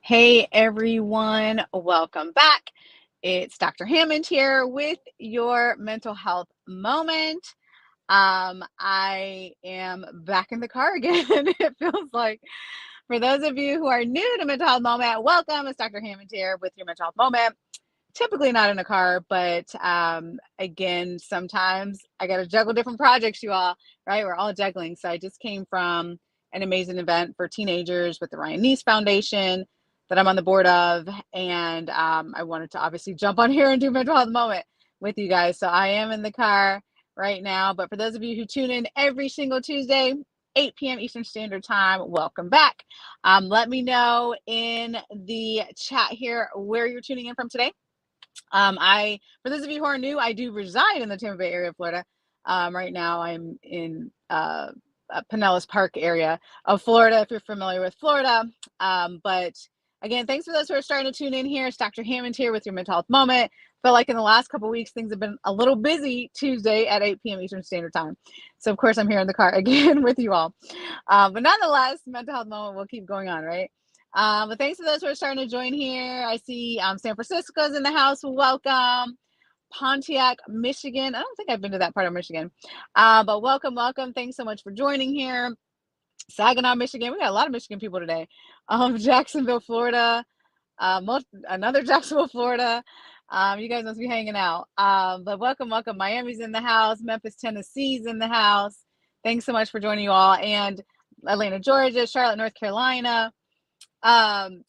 Hey everyone, welcome back. It's Dr. Hammond here with your mental health moment. I am back in the car again. It feels like for those of you who are new to mental health moment, welcome. It's Dr. Hammond here with your mental health moment. Typically not in a car, but again, sometimes I got to juggle different projects, you all, right? We're all juggling. So I just came from an amazing event for teenagers with the Ryan Neese Foundation that I'm on the board of. And I wanted to obviously jump on here and do mental health moment with you guys. So I am in the car right now. But for those of you who tune in every single Tuesday, 8 p.m. Eastern Standard Time, welcome back. Let me know in the chat here where you're tuning in from today. For those of you who are new, I do reside in the Tampa Bay area of Florida. Right now I'm in Pinellas Park area of Florida, if you're familiar with Florida. But again, thanks for those who are starting to tune in here. It's Dr. Hammond here with your mental health moment. Felt like in the last couple of weeks, things have been a little busy Tuesday at 8 p.m. Eastern Standard Time. So of course I'm here in the car again with you all. But nonetheless, mental health moment will keep going on, right? But thanks to those who are starting to join here. I see San Francisco's in the house. Welcome. Pontiac, Michigan. I don't think I've been to that part of Michigan. But welcome, welcome. Thanks so much for joining here. Saginaw, Michigan. We got a lot of Michigan people today. Jacksonville, Florida. Another Jacksonville, Florida. You guys must be hanging out. But welcome, welcome. Miami's in the house. Memphis, Tennessee's in the house. Thanks so much for joining you all. And Atlanta, Georgia, Charlotte, North Carolina. Um,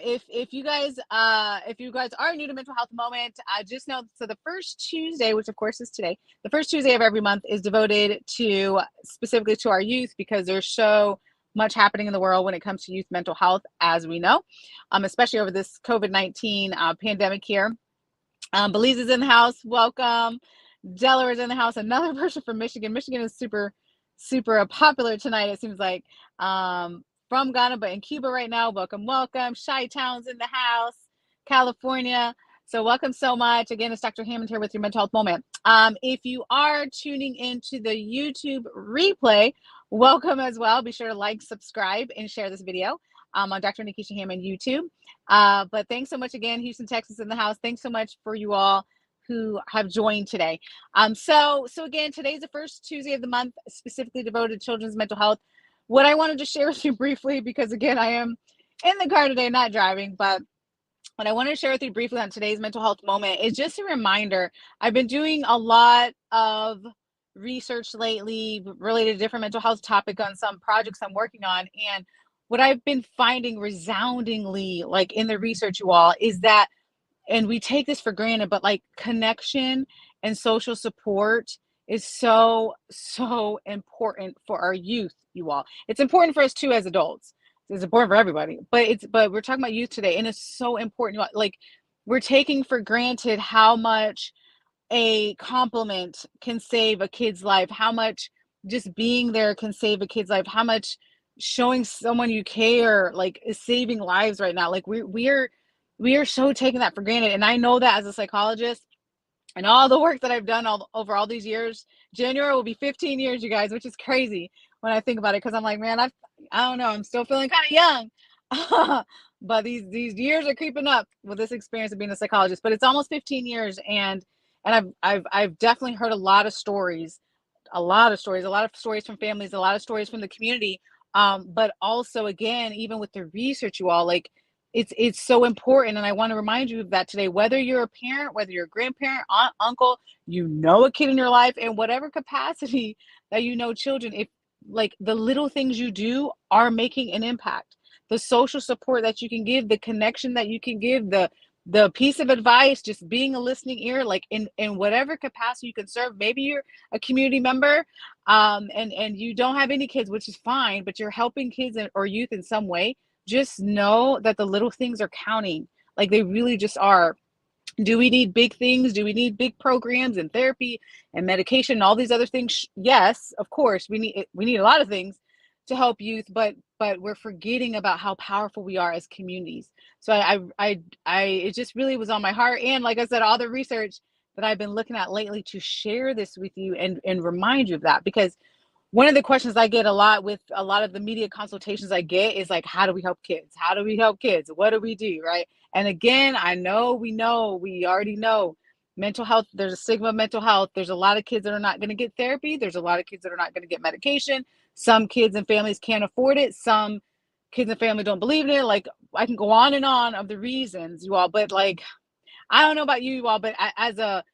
if you guys are new to mental health moment, just know, so the first Tuesday, which of course is today, the first Tuesday of every month is devoted to specifically to our youth, because there's so much happening in the world when it comes to youth mental health, as we know, especially over this COVID-19 pandemic here. Belize is in the house. Welcome. Delaware is in the house. Another person from Michigan. Michigan is super popular tonight, it seems like. From Ghana, but in Cuba right now. Welcome, welcome. Chi-Town's in the house. California. So welcome so much. Again, it's Dr. Hammond here with your mental health moment. If you are tuning into the YouTube replay, welcome as well. Be sure to like, subscribe, and share this video on Dr. Nikisha Hammond YouTube. But thanks so much again, Houston, Texas in the house. Thanks so much for you all who have joined today. So again, today's the first Tuesday of the month, specifically devoted to children's mental health. What I wanted to share with you briefly, because again, I am in the car today, not driving, but what I want to share with you briefly on today's mental health moment is just a reminder. I've been doing a lot of research lately related to different mental health topics on some projects I'm working on. And what I've been finding resoundingly, like in the research, you all, is that, and we take this for granted, but like connection and social support is so important for our youth, you all. It's important for us too as adults. It's important for everybody, but we're talking about youth today, and it's so important. Like, we're taking for granted how much a compliment can save a kid's life, how much just being there can save a kid's life, how much showing someone you care like is saving lives right now. Like, we are so taking that for granted. And I know that as a psychologist, and all the work that I've done over all these years. January will be 15 years, you guys, which is crazy when I think about it, because I'm like, man, I don't know, I'm still feeling kind of young. But these years are creeping up with this experience of being a psychologist. But it's almost 15 years, and I've definitely heard a lot of stories from families, a lot of stories from the community. But also, again, even with the research, you all, like, it's so important. And I want to remind you of that today. Whether you're a parent, whether you're a grandparent, aunt, uncle, a kid in your life, in whatever capacity that children, if like the little things you do are making an impact. The social support that you can give, the connection that you can give, the piece of advice, just being a listening ear, like in whatever capacity you can serve. Maybe you're a community member, and you don't have any kids, which is fine, but you're helping kids or youth in some way. Just know that the little things are counting. Like, they really just are. Do we need big things? Do we need big programs and therapy and medication and all these other things? Yes, of course, we need a lot of things to help youth, but we're forgetting about how powerful we are as communities. So it just really was on my heart. And like I said, all the research that I've been looking at lately, to share this with you and remind you of that, because one of the questions I get a lot with a lot of the media consultations I get is like, how do we help kids? How do we help kids? What do we do? Right. And again, we already know mental health, there's a stigma of mental health. There's a lot of kids that are not going to get therapy. There's a lot of kids that are not going to get medication. Some kids and families can't afford it. Some kids and family don't believe in it. Like, I can go on and on of the reasons, you all, but like, I don't know about you all, but as a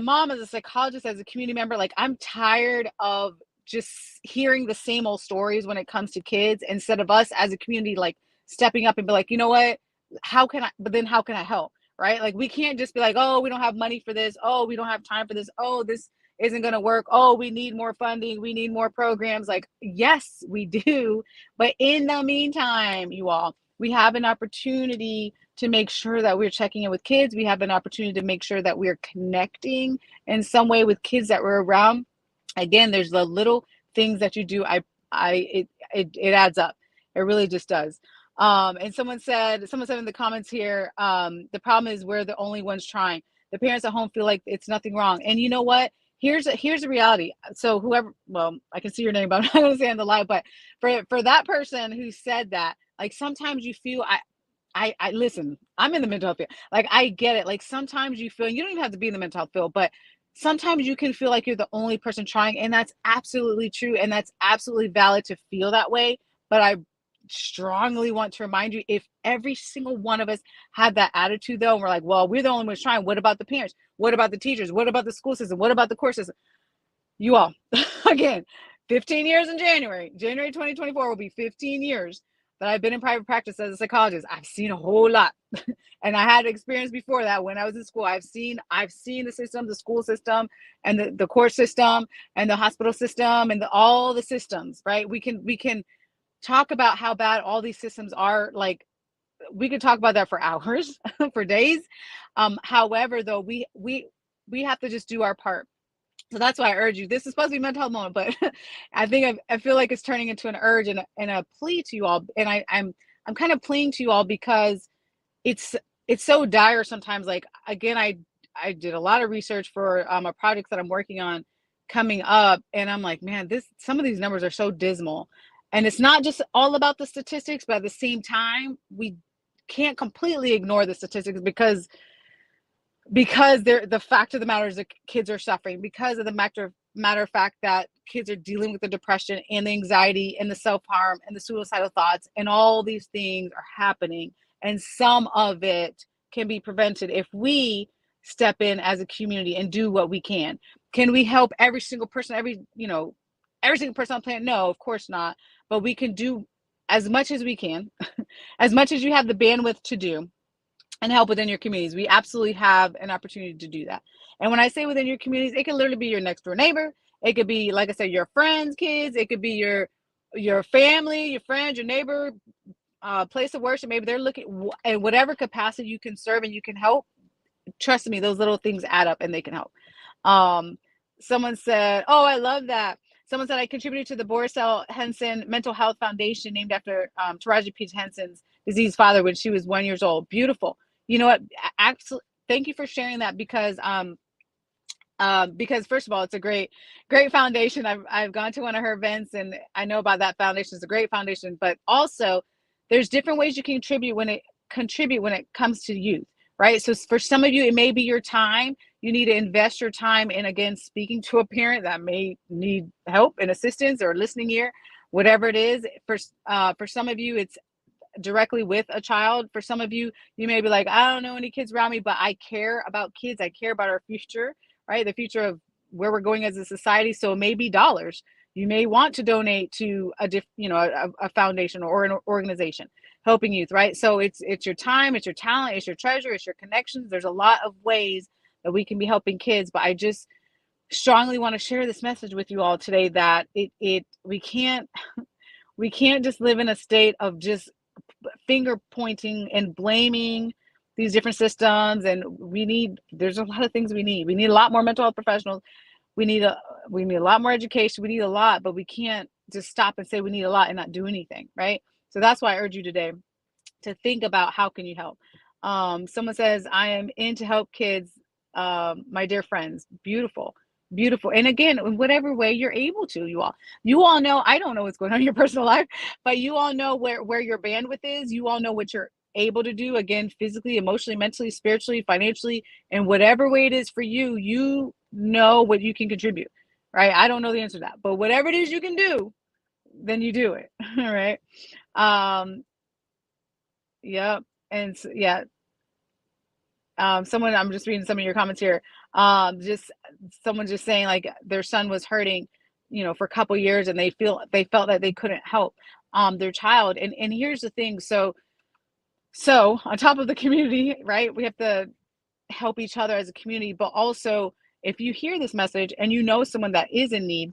mom, as a psychologist, as a community member, like, I'm tired of just hearing the same old stories when it comes to kids, instead of us as a community, like, stepping up and be like, you know what, how can I help? Right? Like, we can't just be like, oh, we don't have money for this. Oh, we don't have time for this. Oh, this isn't going to work. Oh, we need more funding. We need more programs. Like, yes, we do. But in the meantime, you all, we have an opportunity to make sure that we're checking in with kids. We have an opportunity to make sure that we're connecting in some way with kids that we're around. Again, there's the little things that you do. It adds up. It really just does. And someone said in the comments here, the problem is we're the only ones trying. The parents at home feel like it's nothing wrong. And you know what? Here's the reality. So whoever, well, I can see your name, but I'm not going to say on the live. But for that person who said that, like, sometimes you feel, I listen, I'm in the mental health field. Like, I get it. Like, sometimes you feel, you don't even have to be in the mental health field, but sometimes you can feel like you're the only person trying. And that's absolutely true. And that's absolutely valid to feel that way. But I strongly want to remind you, if every single one of us had that attitude, though, and we're like, well, we're the only ones trying. What about the parents? What about the teachers? What about the school system? What about the course system? You all, again, 15 years in January 2024 will be 15 years that I've been in private practice as a psychologist. I've seen a whole lot. And I had experience before that when I was in school. I've seen the system, the school system, and the court system, and the hospital system, and all the systems, right? We can talk about how bad all these systems are. Like, we could talk about that for hours, for days. However, though, we have to just do our part. So that's why I urge you. This is supposed to be mental health moment, but I feel like it's turning into an urge and a plea to you all. And I'm kind of pleading to you all because it's so dire sometimes. Like, again, I did a lot of research for a project that I'm working on coming up, and I'm like, man, some of these numbers are so dismal. And it's not just all about the statistics, but at the same time, we can't completely ignore the statistics because the fact of the matter is that kids are suffering, because of the matter of fact that kids are dealing with the depression and the anxiety and the self-harm and the suicidal thoughts, and all these things are happening, and some of it can be prevented if we step in as a community and do what we can. Can we help every single person, every single person on the planet? No, of course not. But we can do as much as we can, as much as you have the bandwidth to do, and help within your communities. We absolutely have an opportunity to do that. And when I say within your communities, it can literally be your next door neighbor. It could be, like I said, your friends' kids. It could be your family, your friends, your neighbor, place of worship. Maybe they're looking in whatever capacity you can serve and you can help. Trust me, those little things add up and they can help. Someone said, oh, I love that. Someone said, I contributed to the Boris L. Henson Mental Health Foundation, named after Taraji P. Henson's deceased father when she was 1 year old. Beautiful. You know what? Absolutely. Thank you for sharing that, because first of all, it's a great foundation. I've gone to one of her events and I know about that foundation. It's a great foundation, but also there's different ways you can contribute when it comes to youth, right? So for some of you, it may be your time. You need to invest your time in, again, speaking to a parent that may need help and assistance or listening ear, whatever it is. For some of you, it's directly with a child. For some of you, you may be like, I don't know any kids around me, but I care about kids. I care about our future, right? The future of where we're going as a society. So it may be dollars. You may want to donate to a foundation or an organization helping youth, right? So it's your time, it's your talent, it's your treasure, it's your connections. There's a lot of ways that we can be helping kids, but I just strongly want to share this message with you all today that we can't just live in a state of just finger pointing and blaming these different systems. And there's a lot of things we need a lot more mental health professionals. We need a lot more education. We need a lot, but we can't just stop and say we need a lot and not do anything, right? So that's why I urge you today to think about, how can you help? Someone says, I am in to help kids, my dear friends. Beautiful. Beautiful. And again, in whatever way you're able to, you all know, I don't know what's going on in your personal life, but you all know where your bandwidth is. You all know what you're able to do, again, physically, emotionally, mentally, spiritually, financially, and whatever way it is for you, you know what you can contribute, right? I don't know the answer to that, but whatever it is you can do, then you do it. All right. Um, yep. And yeah, someone, I'm just reading some of your comments here. Just someone just saying like their son was hurting, for a couple years, and they felt that they couldn't help their child. And here's the thing. So on top of the community, right? We have to help each other as a community, but also if you hear this message and you know someone that is in need,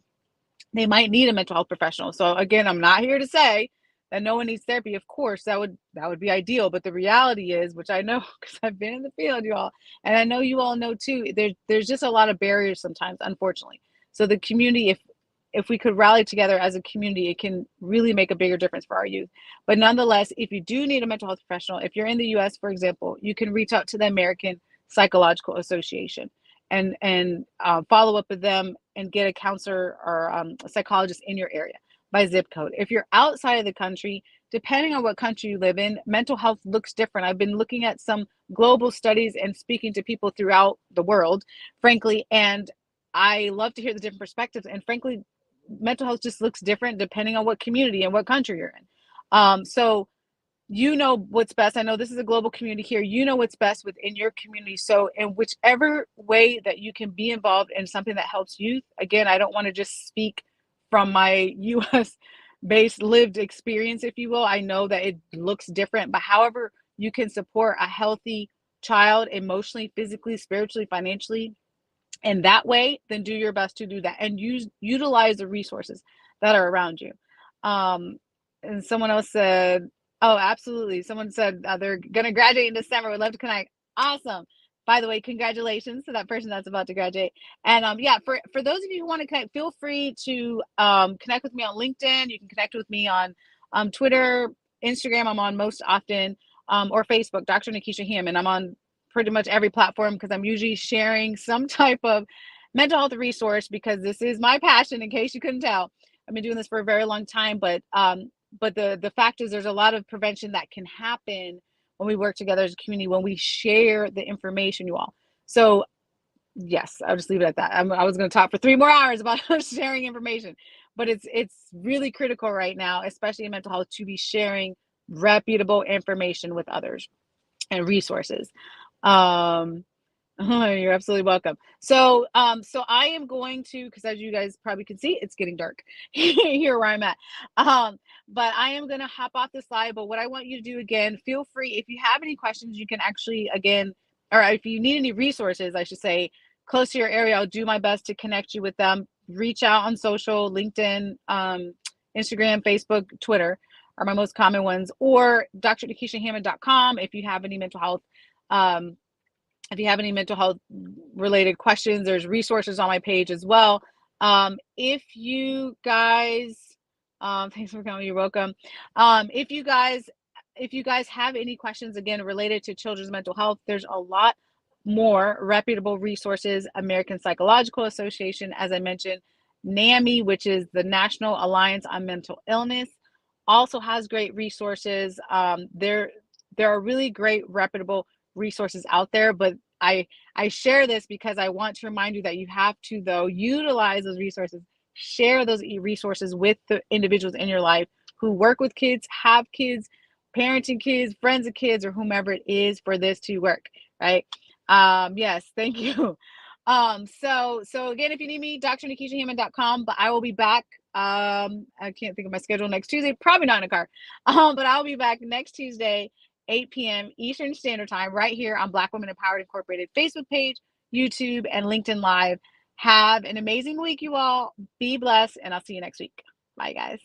they might need a mental health professional. So again, I'm not here to say that no one needs therapy. Of course, that would be ideal. But the reality is, which I know because I've been in the field, you all, and I know you all know too, there's just a lot of barriers sometimes, unfortunately. So the community, if we could rally together as a community, it can really make a bigger difference for our youth. But nonetheless, if you do need a mental health professional, if you're in the US, for example, you can reach out to the American Psychological Association and follow up with them and get a counselor or a psychologist in your area by zip code. If you're outside of the country, depending on what country you live in, mental health looks different. I've been looking at some global studies and speaking to people throughout the world, frankly, and I love to hear the different perspectives. And frankly, mental health just looks different depending on what community and what country you're in. So you know what's best. I know this is a global community here. You know what's best within your community. So in whichever way that you can be involved in something that helps youth, again, I don't want to just speak from my US based lived experience, if you will. I know that it looks different, but however you can support a healthy child emotionally, physically, spiritually, financially, in that way, then do your best to do that and utilize the resources that are around you. And someone else said, oh, absolutely. Someone said they're going to graduate in December. Would love to connect. Awesome. By the way, congratulations to that person that's about to graduate. And yeah, for those of you who want to connect, feel free to connect with me on LinkedIn. You can connect with me on Twitter, Instagram. I'm on most often, or Facebook, Dr. Nikisha Hammond. I'm on pretty much every platform because I'm usually sharing some type of mental health resource, because this is my passion, in case you couldn't tell. I've been doing this for a very long time, but the fact is there's a lot of prevention that can happen when we work together as a community, when we share the information, you all. So yes, I'll just leave it at that. I was going to talk for 3 more hours about sharing information, but it's really critical right now, especially in mental health, to be sharing reputable information with others and resources. Um, oh, you're absolutely welcome. So I am going to, because as you guys probably can see, it's getting dark here where I'm at. But I am going to hop off the slide. But what I want you to do, again, feel free, if you have any questions, you can actually, again, or if you need any resources, I should say, close to your area, I'll do my best to connect you with them. Reach out on social, LinkedIn, Instagram, Facebook, Twitter are my most common ones, or drnikishahammond.com if you have any mental health if you have any mental health related questions. There's resources on my page as well. If you guys, thanks for coming, you're welcome. If you guys have any questions, again, related to children's mental health, there's a lot more reputable resources. American Psychological Association, as I mentioned, NAMI, which is the National Alliance on Mental Illness, also has great resources. There are really great reputable resources out there, but I share this because I want to remind you that you have to, though, utilize those resources, share those resources with the individuals in your life who work with kids, have kids, parenting kids, friends of kids, or whomever it is, for this to work, right? Yes, thank you. So again, if you need me, drnikishahammond.com, but I will be back. I can't think of my schedule next Tuesday, probably not in a car. But I'll be back next Tuesday, 8 p.m. Eastern Standard Time, right here on Black Women Empowered Incorporated Facebook page, YouTube, and LinkedIn Live. Have an amazing week, you all. Be blessed, and I'll see you next week. Bye, guys.